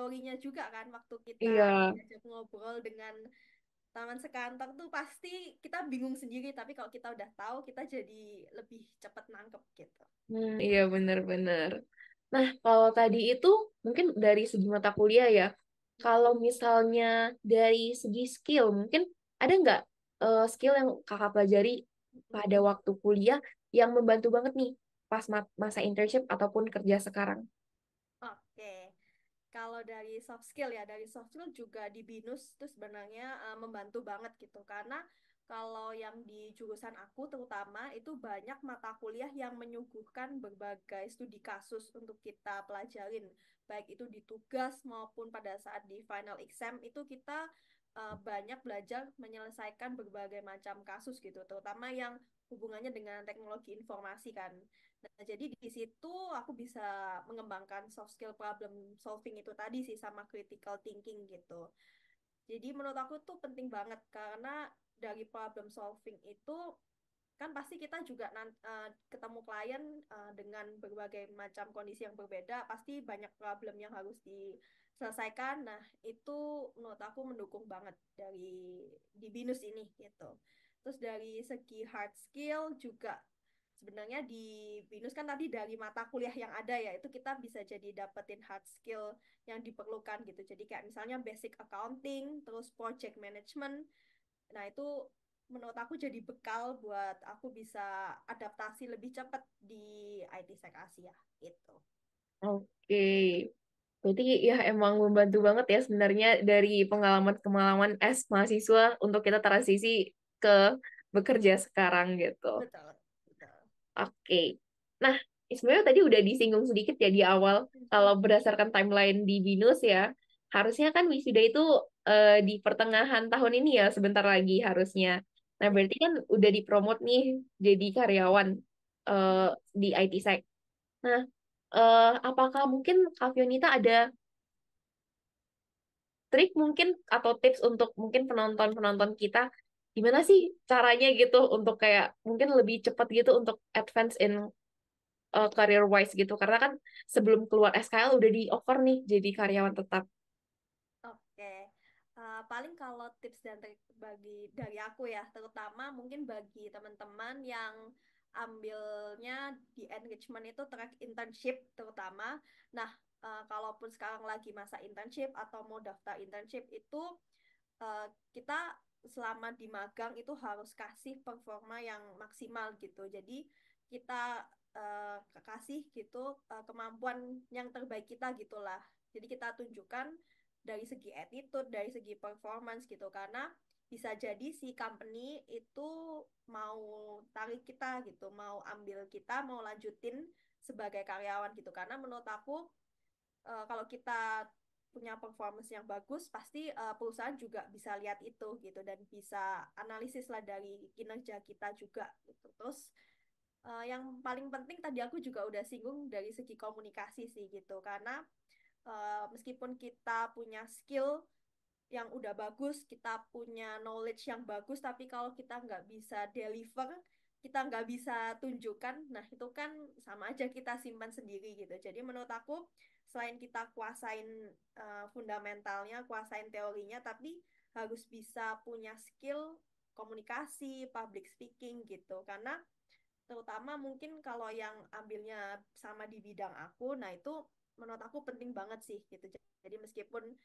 teorinya juga kan waktu kita Iya. diajak ngobrol dengan teman sekantor tuh pasti kita bingung sendiri, tapi kalau kita udah tahu kita jadi lebih cepat nangkep gitu. Iya bener-bener. Nah, kalau tadi itu mungkin dari segi mata kuliah ya. Kalau Mm-mm. misalnya dari segi skill, mungkin ada nggak skill yang kakak pelajari pada Mm-mm. waktu kuliah yang membantu banget nih pas masa internship ataupun kerja sekarang? Oke. Kalau dari soft skill ya, dari soft skill juga di BINUS itu sebenarnya membantu banget gitu. Karena kalau yang di jurusan aku terutama itu banyak mata kuliah yang menyuguhkan berbagai studi kasus untuk kita pelajarin. Baik itu di tugas maupun pada saat di final exam itu kita banyak belajar menyelesaikan berbagai macam kasus gitu. Terutama yang hubungannya dengan teknologi informasi kan. Nah, jadi di situ aku bisa mengembangkan soft skill problem solving itu tadi sih sama critical thinking gitu. Jadi menurut aku tuh penting banget karena dari problem solving itu kan pasti kita juga ketemu klien dengan berbagai macam kondisi yang berbeda, pasti banyak problem yang harus diselesaikan. Nah, itu menurut aku mendukung banget di BINUS ini gitu. Terus dari segi hard skill juga sebenarnya di BINUS kan tadi dari mata kuliah yang ada ya, itu kita bisa jadi dapetin hard skill yang diperlukan gitu. Jadi kayak misalnya basic accounting, terus project management. Nah, itu menurut aku jadi bekal buat aku bisa adaptasi lebih cepat di IT Sek Asia gitu. Oke. Berarti ya emang membantu banget ya sebenarnya dari pengalaman-pengalaman mahasiswa untuk kita transisi ke bekerja sekarang gitu. Betul, betul. Oke. Nah, sebenarnya tadi udah disinggung sedikit ya di awal. Kalau berdasarkan timeline di BINUS ya, harusnya kan wisuda itu di pertengahan tahun ini ya, sebentar lagi harusnya. Nah, Ya. berarti kan udah dipromot nih jadi karyawan eh, di IT Sec. Nah, apakah mungkin Kak Fionita ada trik mungkin atau tips untuk mungkin penonton-penonton kita gimana sih caranya gitu untuk kayak mungkin lebih cepat gitu untuk advance in career wise gitu karena kan sebelum keluar SKL udah di offer nih jadi karyawan tetap. Oke. Paling kalau tips dan trik bagi dari aku ya, terutama mungkin bagi teman-teman yang ambilnya di engagement itu track internship terutama. Nah, kalaupun sekarang lagi masa internship atau mau daftar internship itu kita selama di magang itu harus kasih performa yang maksimal gitu. Jadi kita kasih gitu kemampuan yang terbaik kita gitulah. Jadi kita tunjukkan dari segi attitude, dari segi performance gitu karena bisa jadi si company itu mau tarik kita gitu, mau ambil kita, mau lanjutin sebagai karyawan gitu. Karena menurut aku kalau kita punya performance yang bagus, pasti perusahaan juga bisa lihat itu gitu dan bisa analisis lah dari kinerja kita juga gitu. Terus yang paling penting tadi aku juga udah singgung dari segi komunikasi sih gitu karena meskipun kita punya skill yang udah bagus, kita punya knowledge yang bagus, tapi kalau kita nggak bisa deliver, kita nggak bisa tunjukkan, nah itu kan sama aja kita simpan sendiri gitu. Jadi menurut aku, selain kita kuasain fundamentalnya, kuasain teorinya, tapi harus bisa punya skill komunikasi, public speaking gitu. Karena terutama mungkin kalau yang ambilnya sama di bidang aku, nah itu menurut aku penting banget sih gitu. Jadi meskipun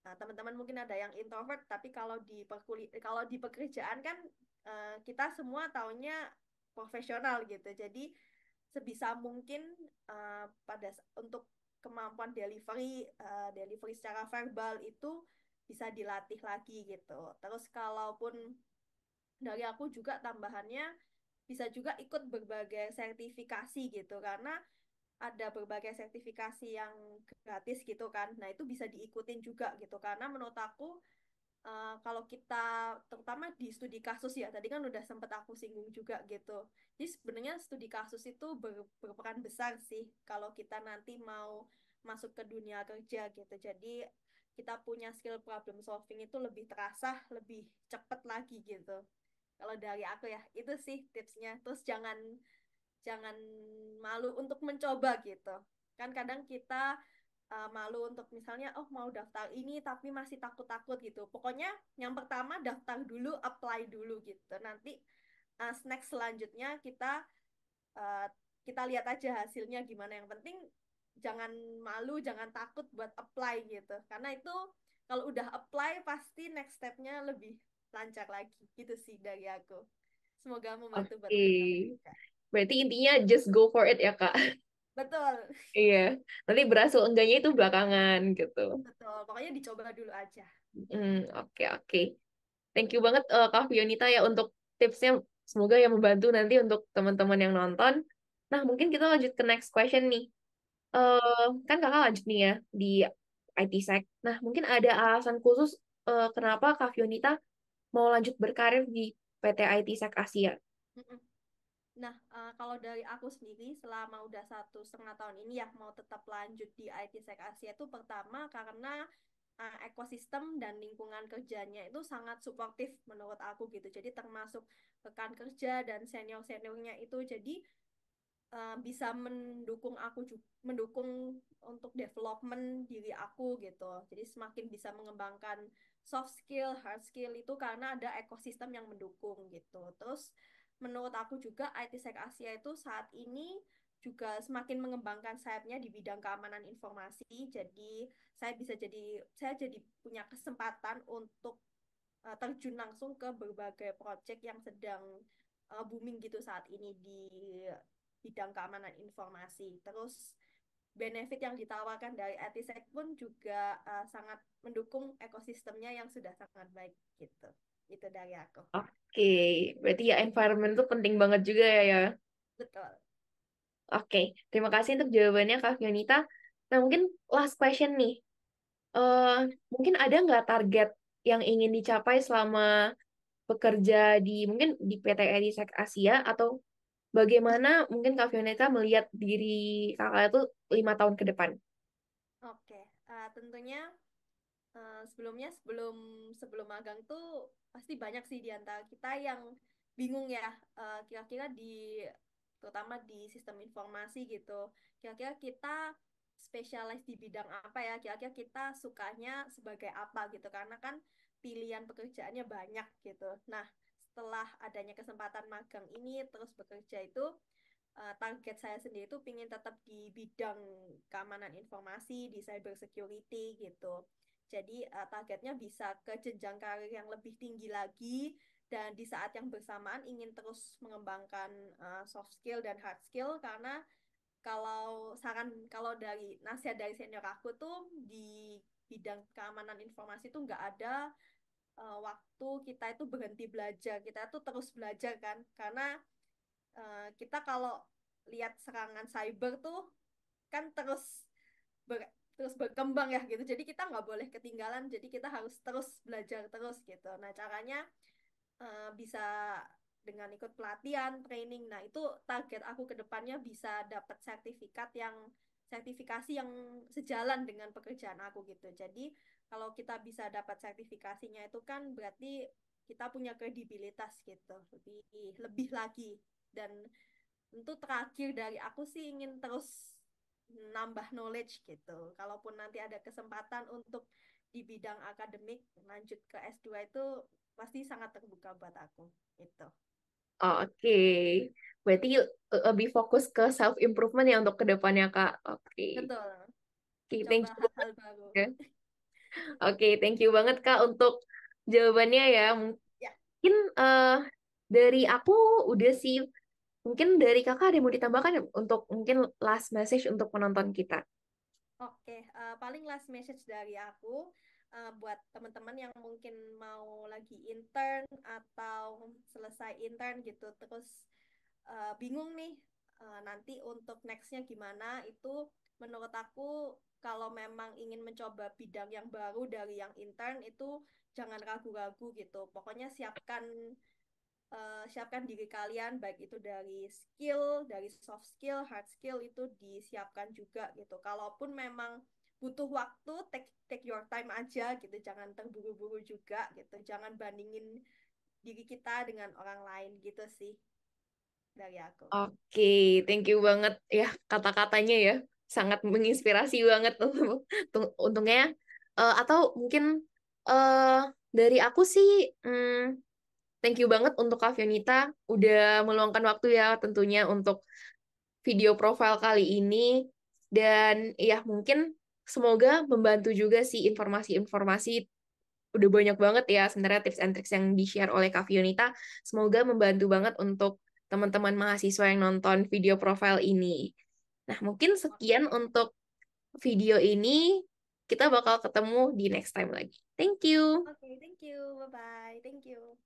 teman-teman mungkin ada yang introvert, tapi kalau di pekerjaan kan kita semua taunya profesional gitu. Jadi sebisa mungkin untuk kemampuan delivery secara verbal itu bisa dilatih lagi gitu. Terus kalaupun dari aku juga tambahannya bisa juga ikut berbagai sertifikasi gitu karena ada berbagai sertifikasi yang gratis gitu kan. Nah, itu bisa diikutin juga gitu karena menurut aku kalau kita terutama di studi kasus ya, tadi kan udah sempet aku singgung juga gitu. Jadi sebenarnya studi kasus itu berperan besar sih kalau kita nanti mau masuk ke dunia kerja gitu. Jadi kita punya skill problem solving itu lebih terasa, lebih cepet lagi gitu. Kalau dari aku ya, itu sih tipsnya. Terus jangan jangan malu untuk mencoba gitu. Kan kadang kita malu untuk misalnya oh mau daftar ini tapi masih takut-takut gitu. Pokoknya yang pertama daftar dulu, apply dulu gitu. Nanti next selanjutnya uh, kita lihat aja hasilnya gimana. Yang penting jangan malu, jangan takut buat apply gitu. Karena itu kalau udah apply pasti next stepnya lebih lancar lagi gitu sih dari aku. Semoga membantu buat Oke. teman-teman juga. Berarti intinya just go for it ya, Kak. Betul, Iya. Nanti berhasil enggaknya itu belakangan gitu. betul. Pokoknya dicoba dulu aja. Oke, oke. Thank you banget Kak Fionita ya untuk tipsnya. Semoga yang membantu nanti untuk teman-teman yang nonton. Nah, mungkin kita lanjut ke next question nih. Mm-mm. Kan kakak lanjut nih ya di IT Sec. Nah, mungkin ada alasan khusus kenapa Kak Fionita mau lanjut berkarir di PT IT Sec Asia. Mm-mm. Nah, kalau dari aku sendiri selama udah 1,5 tahun ini ya mau tetap lanjut di IT Sec Asia itu pertama karena ekosistem dan lingkungan kerjanya itu sangat suportif menurut aku gitu. Jadi termasuk rekan kerja dan senior-seniornya itu jadi bisa mendukung untuk development diri aku gitu. Jadi semakin bisa mengembangkan soft skill, hard skill itu karena ada ekosistem yang mendukung gitu. Terus menurut aku juga IT Sec Asia itu saat ini juga semakin mengembangkan sayapnya di bidang keamanan informasi. Jadi saya jadi punya kesempatan untuk terjun langsung ke berbagai proyek yang sedang booming gitu saat ini di bidang keamanan informasi. Terus benefit yang ditawarkan dari Etisec pun juga sangat mendukung ekosistemnya yang sudah sangat baik gitu. Itu dari aku. Oke, berarti ya environment itu penting banget juga ya ya. Betul. Oke, terima kasih untuk jawabannya Kak Fionita. Nah, mungkin last question nih. Eh, Mungkin ada nggak target yang ingin dicapai selama bekerja di mungkin di PT Edisek Asia atau bagaimana mungkin Kak Fioneta melihat diri kakak itu 5 tahun ke depan? Oke, tentunya sebelumnya sebelum sebelum magang tuh pasti banyak sih di antara kita yang bingung ya kira-kira terutama di sistem informasi gitu kira-kira kita spesialis di bidang apa ya kira-kira kita sukanya sebagai apa gitu karena kan pilihan pekerjaannya banyak gitu. Nah, setelah adanya kesempatan magang ini terus bekerja itu target saya sendiri itu pingin tetap di bidang keamanan informasi, di cyber security gitu. Jadi targetnya bisa ke jenjang karir yang lebih tinggi lagi dan di saat yang bersamaan ingin terus mengembangkan soft skill dan hard skill karena kalau dari nasihat dari senior aku tuh di bidang keamanan informasi itu nggak ada waktu kita itu berhenti belajar, kita tuh terus belajar kan karena kita kalau lihat serangan cyber tuh kan terus berkembang ya gitu. Jadi kita nggak boleh ketinggalan. Jadi kita harus terus belajar terus gitu. Nah, caranya bisa dengan ikut pelatihan, training. Nah, itu target aku ke depannya bisa dapat sertifikasi yang sejalan dengan pekerjaan aku gitu. Jadi, kalau kita bisa dapat sertifikasinya itu kan berarti kita punya kredibilitas gitu, lebih lebih lagi. Dan tentu terakhir dari aku sih ingin terus nambah knowledge gitu. Kalaupun nanti ada kesempatan untuk di bidang akademik lanjut ke S2 itu pasti sangat terbuka buat aku. Itu. Oke, berarti lebih fokus ke self improvement ya untuk kedepannya Kak. Oke, Betul. Oke, thank Coba you banget. hal-hal baru. Ya. Oke, thank you banget Kak untuk jawabannya ya. Ya, Mungkin dari aku udah sih. Mungkin dari kakak ada yang mau ditambahkan ya untuk mungkin last message untuk penonton kita. oke. Paling last message dari aku buat teman-teman yang mungkin mau lagi intern atau selesai intern gitu, terus bingung nih nanti untuk nextnya gimana itu menurut aku kalau memang ingin mencoba bidang yang baru dari yang intern itu jangan ragu-ragu gitu pokoknya siapkan diri kalian baik itu dari skill dari soft skill hard skill itu disiapkan juga gitu kalaupun memang butuh waktu take your time aja gitu jangan terburu-buru juga gitu jangan bandingin diri kita dengan orang lain gitu sih dari aku. Oke, thank you banget ya kata-katanya ya. sangat menginspirasi banget untungnya. Atau mungkin eh dari aku sih, thank you banget untuk Kak Fionita udah meluangkan waktu ya tentunya untuk video profile kali ini. Dan ya mungkin semoga membantu juga sih informasi-informasi, udah banyak banget ya sebenarnya tips and tricks yang di-share oleh Kak Fionita. Semoga membantu banget untuk teman-teman mahasiswa yang nonton video profile ini. Nah, mungkin sekian Oke. untuk video ini. Kita bakal ketemu di next time lagi. Thank you. Oke, thank you. Bye-bye. Thank you.